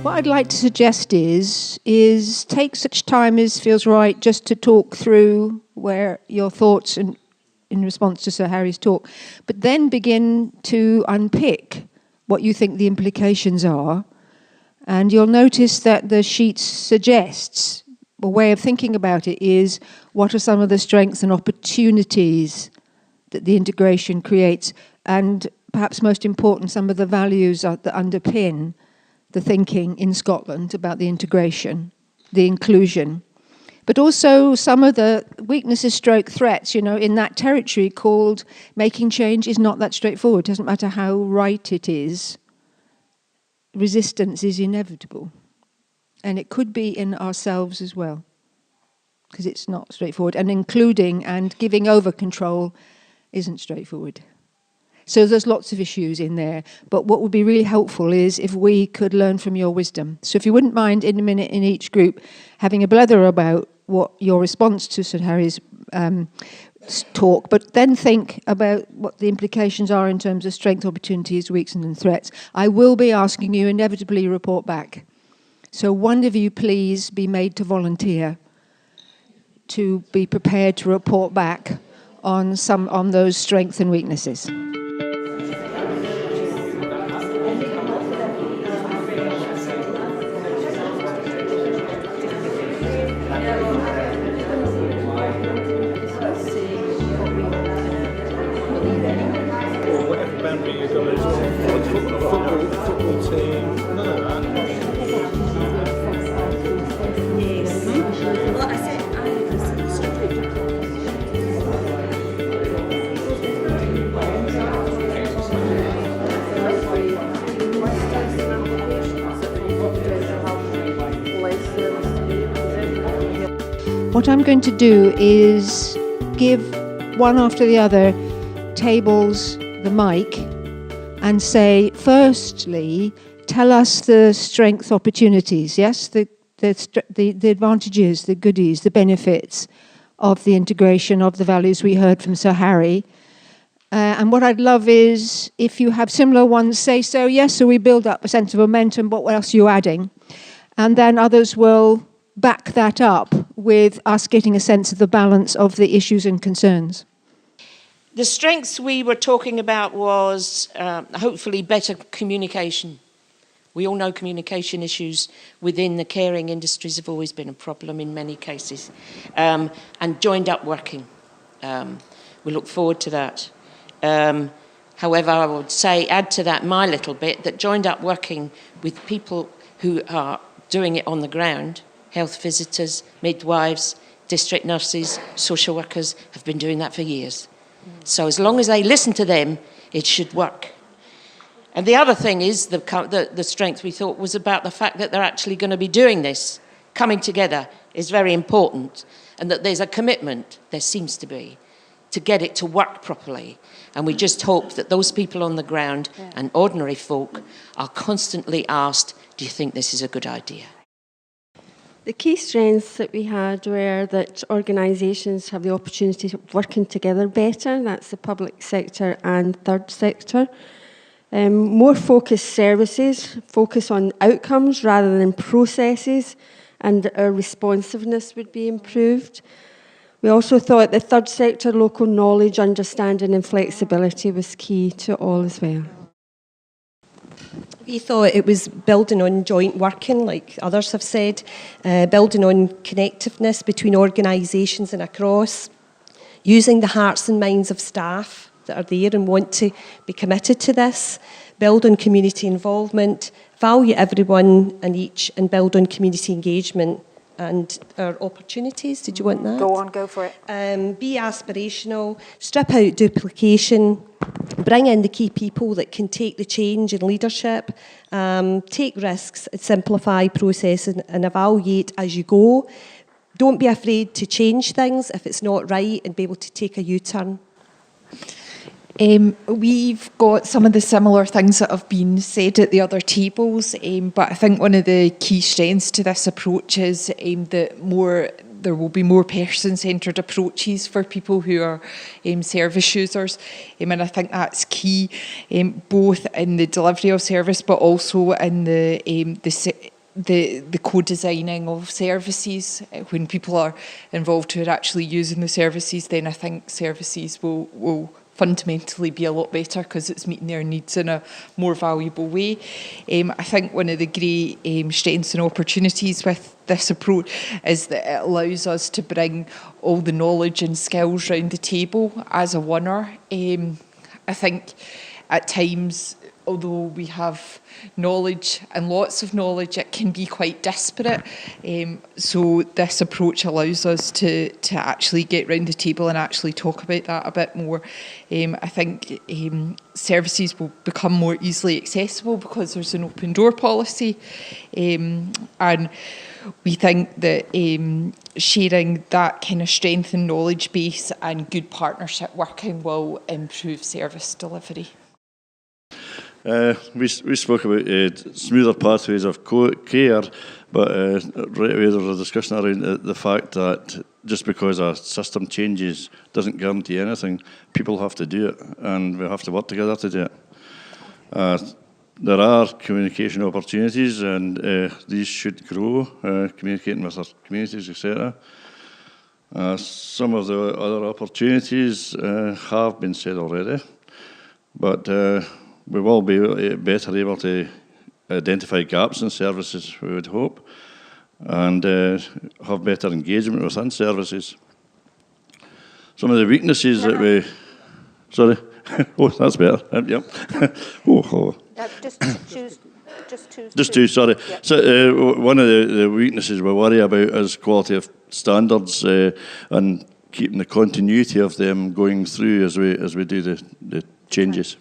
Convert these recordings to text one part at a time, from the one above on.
What I'd like to suggest is take such time as feels right just to talk through where your thoughts in response to Sir Harry's talk, but then begin to unpick what you think the implications are. And you'll notice that the sheet suggests a way of thinking about it is what are some of the strengths and opportunities that the integration creates, and perhaps most important, some of the values that underpin the thinking in Scotland about the integration, the inclusion, but also some of the weaknesses stroke threats, in that territory called making change is not that straightforward. It doesn't matter how right it is. Resistance is inevitable. And it could be in ourselves as well, because it's not straightforward. And including and giving over control isn't straightforward. So there's lots of issues in there. But what would be really helpful is if we could learn from your wisdom. So if you wouldn't mind, in a minute in each group, having a blether about what your response to Sir Harry's talk, but then think about what the implications are in terms of strengths, opportunities, weaknesses and threats. I will be asking you inevitably report back. So one of you please be made to volunteer to be prepared to report back on those strengths and weaknesses. What I'm going to do is give one after the other tables the mic and say, firstly, tell us the strengths, opportunities, yes? The advantages, the goodies, the benefits of the integration of the values we heard from Sir Harry. And what I'd love is, if you have similar ones, say so, yes, so we build up a sense of momentum, but what else are you adding? And then others will back that up with us getting a sense of the balance of the issues and concerns. The strengths we were talking about was hopefully better communication. We all know communication issues within the caring industries have always been a problem in many cases. And joined up working. We look forward to that. However, I would say, add to that my little bit, that joined up working with people who are doing it on the ground, health visitors, midwives, district nurses, social workers, have been doing that for years. So as long as they listen to them, it should work. And the other thing is, the strength we thought was about the fact that they're actually going to be doing this. Coming together is very important, and that there's a commitment, there seems to be, to get it to work properly. And we just hope that those people on the ground and ordinary folk are constantly asked, do you think this is a good idea? The key strengths that we had were that organisations have the opportunity of working together better. That's the public sector and third sector. More focused services, focus on outcomes rather than processes, and our responsiveness would be improved. We also thought the third sector local knowledge, understanding and flexibility was key to all as well. We thought it was building on joint working, like others have said, building on connectiveness between organisations and across, using the hearts and minds of staff that are there and want to be committed to this, build on community involvement, value everyone and each, and build on community engagement and our opportunities. Did you want that? Go on, go for it. Be aspirational, strip out duplication, bring in the key people that can take the change in leadership, take risks, simplify processes and evaluate as you go. Don't be afraid to change things if it's not right and be able to take a U-turn. We've got some of the similar things that have been said at the other tables, but I think one of the key strengths to this approach is that there will be more person-centred approaches for people who are service users, and I think that's key, both in the delivery of service, but also in the the co-designing of services. When people are involved who are actually using the services, then I think services will fundamentally be a lot better because it's meeting their needs in a more valuable way. I think one of the great strengths and opportunities with this approach is that it allows us to bring all the knowledge and skills round the table as a winner. I think at times, although we have knowledge and lots of knowledge, it can be quite disparate. So this approach allows us to actually get round the table and actually talk about that a bit more. I think services will become more easily accessible because there's an open door policy. And we think that sharing that kind of strength and knowledge base and good partnership working will improve service delivery. We spoke about smoother pathways of care, but right away there was a discussion around the fact that just because a system changes doesn't guarantee anything. People have to do it, and we have to work together to do it. There are communication opportunities, and these should grow, communicating with our communities, etc. Some of the other opportunities have been said already, but we will be better able to identify gaps in services, we would hope, and have better engagement within services. Some of the weaknesses that we... Sorry? Oh, that's better. Yep. Just two, sorry. Yep. So one of the weaknesses we worry about is quality of standards and keeping the continuity of them going through as we do the changes.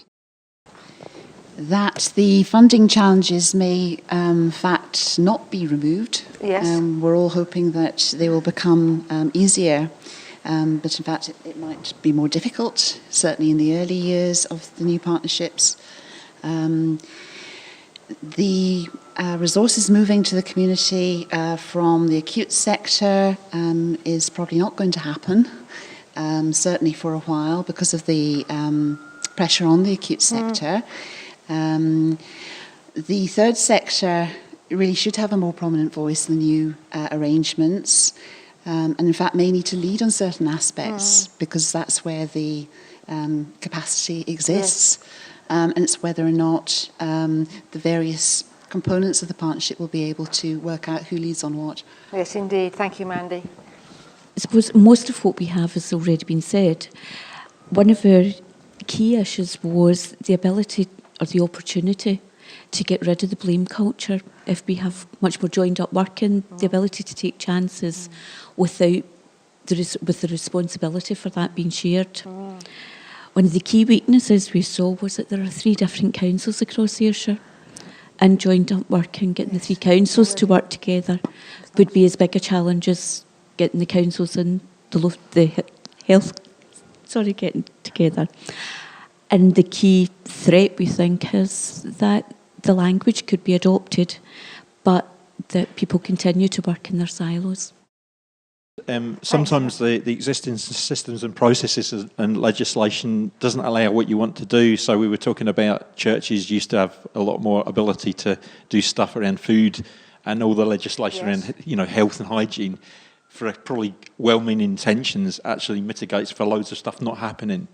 That the funding challenges may, in fact, not be removed. Yes. We're all hoping that they will become easier, but in fact it might be more difficult, certainly in the early years of the new partnerships. The resources moving to the community from the acute sector is probably not going to happen, certainly for a while, because of the pressure on the acute sector. The third sector really should have a more prominent voice in the new arrangements, and in fact may need to lead on certain aspects because that's where the capacity exists, and it's whether or not the various components of the partnership will be able to work out who leads on what. Yes, indeed. Thank you, Mandy. I suppose most of what we have has already been said. One of our key issues was the ability or the opportunity to get rid of the blame culture. If we have much more joined up working, the ability to take chances without with the responsibility for that being shared. One of the key weaknesses we saw was that there are 3 different councils across Ayrshire, and joined up working, getting the 3 councils to work together would be as big a challenge as getting the councils and the health getting together. And the key threat, we think, is that the language could be adopted, but that people continue to work in their silos. Sometimes the existing systems and processes and legislation doesn't allow what you want to do. So we were talking about churches used to have a lot more ability to do stuff around food, and all the legislation around health and hygiene, for probably well-meaning intentions, actually mitigates for loads of stuff not happening.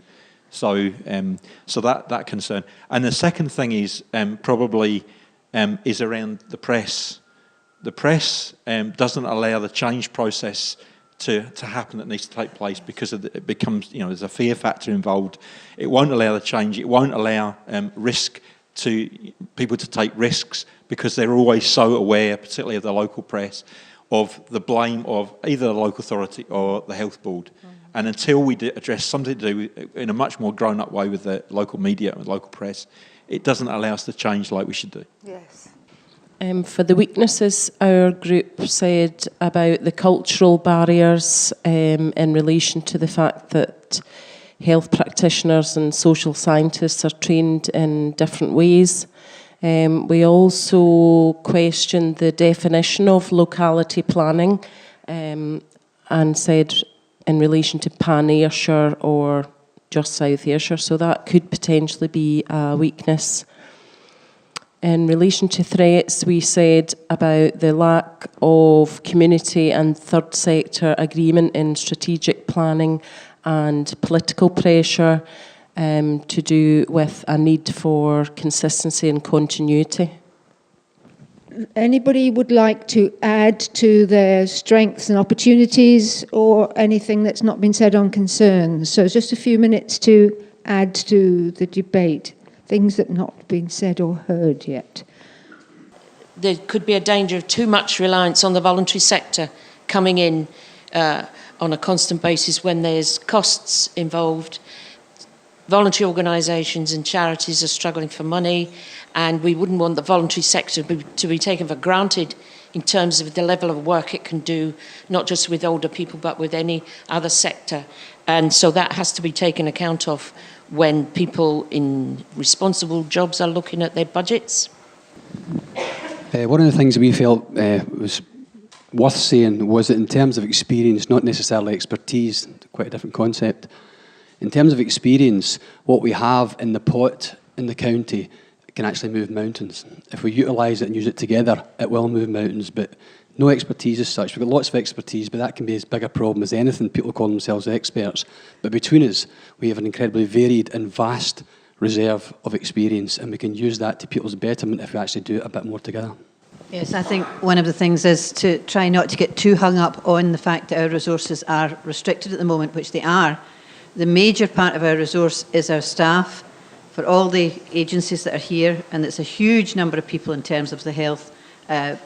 So that concern. And the second thing is probably is around the press. The press doesn't allow the change process to happen that needs to take place because it becomes, there's a fear factor involved. It won't allow the change. It won't allow risk to people to take risks because they're always so aware, particularly of the local press, of the blame of either the local authority or the health board. And until we address something to do in a much more grown-up way with the local media and local press, it doesn't allow us to change like we should do. Yes. For the weaknesses, our group said about the cultural barriers in relation to the fact that health practitioners and social scientists are trained in different ways. We also questioned the definition of locality planning and said in relation to Pan-Ayrshire or just South Ayrshire, so that could potentially be a weakness. In relation to threats, we said about the lack of community and third sector agreement in strategic planning and political pressure to do with a need for consistency and continuity. Anybody would like to add to their strengths and opportunities or anything that's not been said on concerns? So just a few minutes to add to the debate, things that have not been said or heard yet. There could be a danger of too much reliance on the voluntary sector coming in on a constant basis when there's costs involved. Voluntary organisations and charities are struggling for money, and we wouldn't want the voluntary sector to be taken for granted in terms of the level of work it can do, not just with older people, but with any other sector. And so that has to be taken account of when people in responsible jobs are looking at their budgets. One of the things we felt was worth saying was that in terms of experience, not necessarily expertise, quite a different concept. In terms of experience, what we have in the pot in the county can actually move mountains. If we utilise it and use it together, it will move mountains, but no expertise as such. We've got lots of expertise, but that can be as big a problem as anything. People call themselves experts. But between us, we have an incredibly varied and vast reserve of experience, and we can use that to people's betterment if we actually do it a bit more together. Yes, I think one of the things is to try not to get too hung up on the fact that our resources are restricted at the moment, which they are. The major part of our resource is our staff for all the agencies that are here, and it's a huge number of people in terms of the health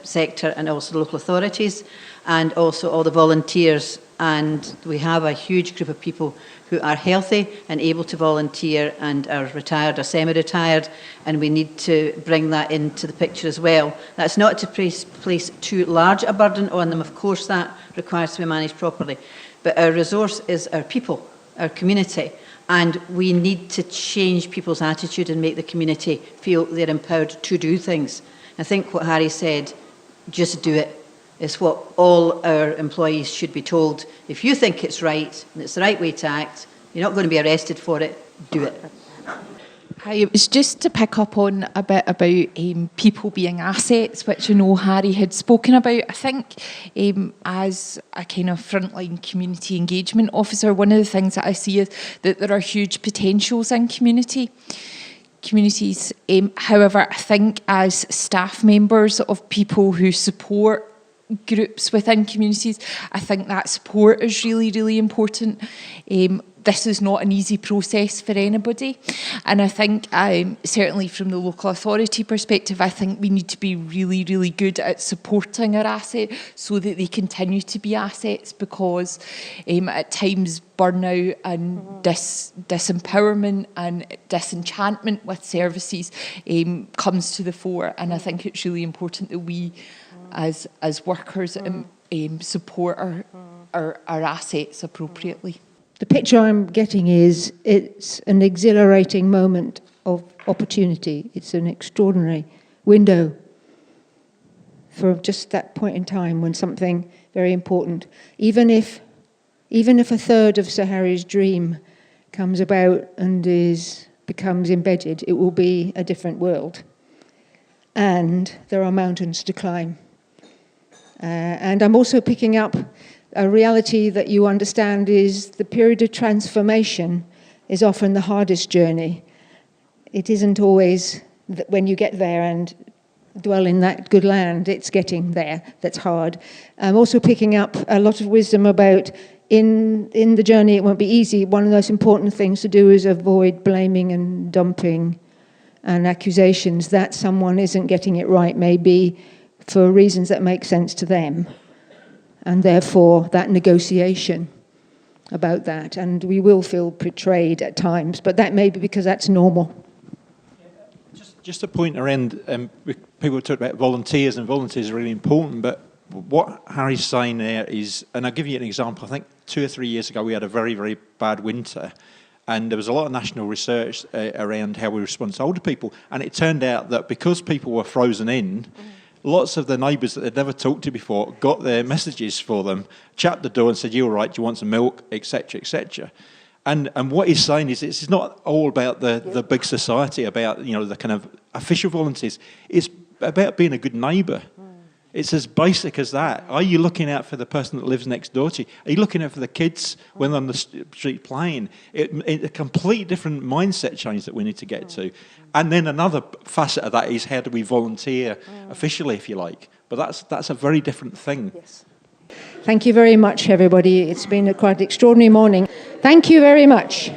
sector and also the local authorities and also all the volunteers. And we have a huge group of people who are healthy and able to volunteer and are retired or semi-retired, and we need to bring that into the picture as well. That's not to place too large a burden on them. Of course, that requires to be managed properly. But our resource is our people, our community, and we need to change people's attitude and make the community feel they're empowered to do things. I think what Harry said, just do it, is what all our employees should be told. If you think it's right and it's the right way to act, you're not going to be arrested for it, do it. Hi, it was just to pick up on a bit about people being assets, which I know Harry had spoken about. I think as a kind of frontline community engagement officer, one of the things that I see is that there are huge potentials in communities. However, I think as staff members of people who support groups within communities, I think that support is really, really important. This is not an easy process for anybody, and I think certainly from the local authority perspective, I think we need to be really, really good at supporting our asset so that they continue to be assets, because at times burnout and disempowerment and disenchantment with services comes to the fore, and I think it's really important that we as workers support our assets appropriately. The picture I'm getting is it's an exhilarating moment of opportunity. It's an extraordinary window for just that point in time when something very important, even if a third of Sir Harry's dream comes about and becomes embedded, it will be a different world. And there are mountains to climb. And I'm also picking up a reality that you understand is the period of transformation is often the hardest journey. It isn't always that when you get there and dwell in that good land, it's getting there that's hard. I'm also picking up a lot of wisdom about in the journey it won't be easy. One of the most important things to do is avoid blaming and dumping and accusations that someone isn't getting it right, maybe for reasons that make sense to them. And therefore, that negotiation about that. And we will feel betrayed at times, but that may be because that's normal. Just a point around, people talk about volunteers, and volunteers are really important, but what Harry's saying there is, and I'll give you an example, I think 2 or 3 years ago we had a very, very bad winter, and there was a lot of national research around how we respond to older people, and it turned out that because people were frozen in, lots of the neighbours that they'd never talked to before got their messages for them, chapped the door and said, "You're right, do you want some milk?" etc., etc. And what he's saying is it's not all about the big society, about, you know, the kind of official volunteers. It's about being a good neighbour. It's as basic as that. Are you looking out for the person that lives next door to you? Are you looking out for the kids when they're on the street playing? It's a completely different mindset change that we need to get to. And then another facet of that is how do we volunteer officially, if you like. But that's a very different thing. Yes. Thank you very much, everybody. It's been a quite extraordinary morning. Thank you very much.